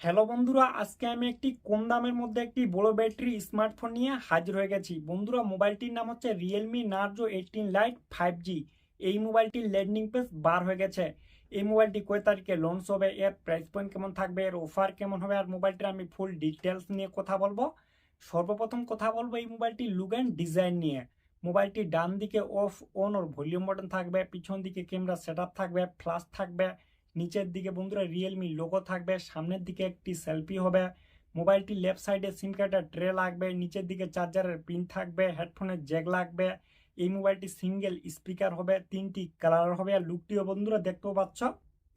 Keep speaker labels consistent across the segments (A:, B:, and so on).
A: Hello বন্ধুরা, আজকে আমি একটি কম দামের মধ্যে একটি বড় ব্যাটারি স্মার্টফোন নিয়ে হাজির হয়ে গেছি। বন্ধুরা, মোবাইলটির নাম হচ্ছে রিয়েলমি নার্জো 18 লাইট 5G। এই মোবাইলটির ল্যান্ডিং পেজ বার হয়ে গেছে। এই মোবাইলটি কয় তারিখে লঞ্চ হবে, এর প্রাইস পয়েন্ট কেমন থাকবে, এর অফার কেমন হবে, আর মোবাইলটির আমি ফুল ডিটেলস নিয়ে কথা বলবো। সর্বপ্রথম কথা বলবো এই মোবাইলটির লুক অ্যান্ড ডিজাইন নিয়ে। মোবাইলটির ডান দিকে of on or volume button থাকবে, পিছন দিকে ক্যামেরা সেটআপ থাকবে, ফ্ল্যাশ থাকবে, নিচের দিকে বন্ধুরা রিয়েলমি লোগো থাকবে, সামনের দিকে একটি সেলফি হবে। মোবাইলটির লেফট সাইডে সিম কার্ডের ট্রে লাগবে, নিচের দিকে চার্জারের পিন থাকবে, হেডফোনের জ্যাক লাগবে। এই মোবাইলটি সিঙ্গেল স্পিকার হবে, 3টি কালার হবে, আর লুকটিও বন্ধুরা দেখতেও পাচ্ছ।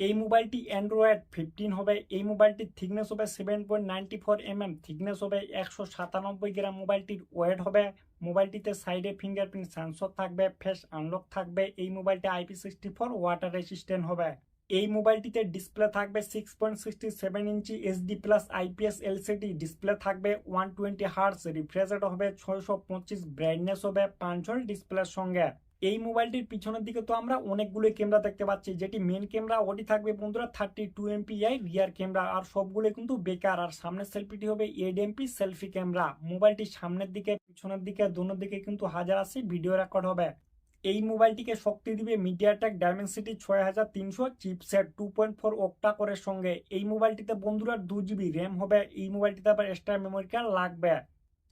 A: এই মোবাইলটি অ্যান্ড্রয়েড 15 হবে। এই মোবাইলটির থিকনেস হবে 7.94 mm, থিকনেস হবে 197 গ্রাম। মোবাইলটির ওয়েট হবে। মোবাইলটিতে সাইডে ফিঙ্গারপ্রিন্ট সেন্সর থাকবে, ফেস আনলক থাকবে। এই মোবাইলটি IP64 ওয়াটার রেসিস্ট্যান্ট হবে। এই মোবাইলটিতে ডিসপ্লে থাকবে 6.67 ইঞ্চি HD plus IPS LCD display থাকবে, 120 হার্টজ রিফ্রেশ রেট হবে, 625 ব্রাইটনেস হবে 5 ডিসপ্লের সঙ্গে। এই মোবাইলটির পিছনের দিকে তো আমরা অনেকগুলো ক্যামেরা দেখতে পাচ্ছি, যেটি মেন ক্যামেরা ওটি থাকবে বন্ধুরা 32 MP রিয়ার ক্যামেরা, আর সবগুলো কিন্তু বেকার। আর সামনের সেলফিটি হবে 8 MP সেলফি ক্যামেরা। মোবাইলটির সামনের দিকে পিছনের দিকে দোনো দিকে কিন্তু 1080 ভিডিও রেকর্ড হবে। এই মোবাইলটিকে শক্তি দিবে মিডিয়াটেক ডায়মেনসিটি 6300 চিপসেট 2.4 অক্টা কোরের সঙ্গে। এই মোবাইলটিতে বন্ধুরা 2GB র্যাম হবে। এই মোবাইলটিতে আবার এক্সট্রা মেমোরি কার্ড লাগবে।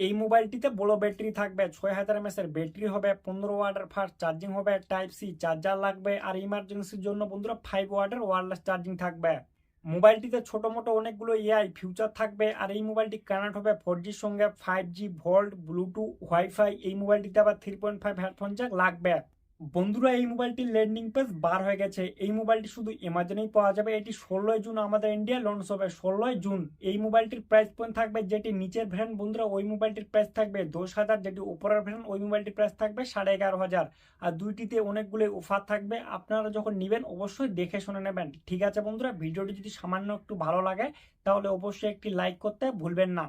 A: এই মোবাইলটিতে বড় ব্যাটারি থাকবে, 6000 mAh এর ব্যাটারি হবে, 15 ওয়াটের ফাস্ট চার্জিং হবে, টাইপ সি চার্জার লাগবে, আর ইমার্জেন্সির জন্য বন্ধুরা 5 ওয়াটের ওয়্যারলেস চার্জিং থাকবে। মোবাইলটিতে ছোট মোটো অনেকগুলো এআই ফিউচার থাকবে। আর এই মোবাইলটি কানেক্ট হবে 4Gর সঙ্গে, 5G ভোল্ট ব্লুটুথ ওয়াইফাই। এই মোবাইলটিতে আবার 3.5 হেডফোন জ্যাক লাগবে। বন্ধুরা, এই মোবাইলটির ল্যান্ডিং পেজ বার হয়ে গেছে। এই মোবাইলটি শুধু অ্যামাজনেই পাওয়া যাবে। এটি 16 জুন আমাদের ইন্ডিয়া লঞ্চ হবে, 16 জুন। এই মোবাইলটির প্রাইস পয়েন্ট থাকবে, যেটি নিচের ভ্যারিয়েন্ট বন্ধুরা ওই মোবাইলটির প্রাইস থাকবে 10,000, যেটি উপরের ভ্যারিয়েন্ট ওই মোবাইলটির প্রাইস থাকবে 11,500। আর দুইটিতে অনেকগুলো অফার থাকবে। আপনারা যখন নেবেন অবশ্যই দেখে শুনে নেবেন। ঠিক আছে বন্ধুরা, ভিডিওটি যদি সামান্য একটু ভালো লাগে তাহলে অবশ্যই একটি লাইক করতে ভুলবেন না।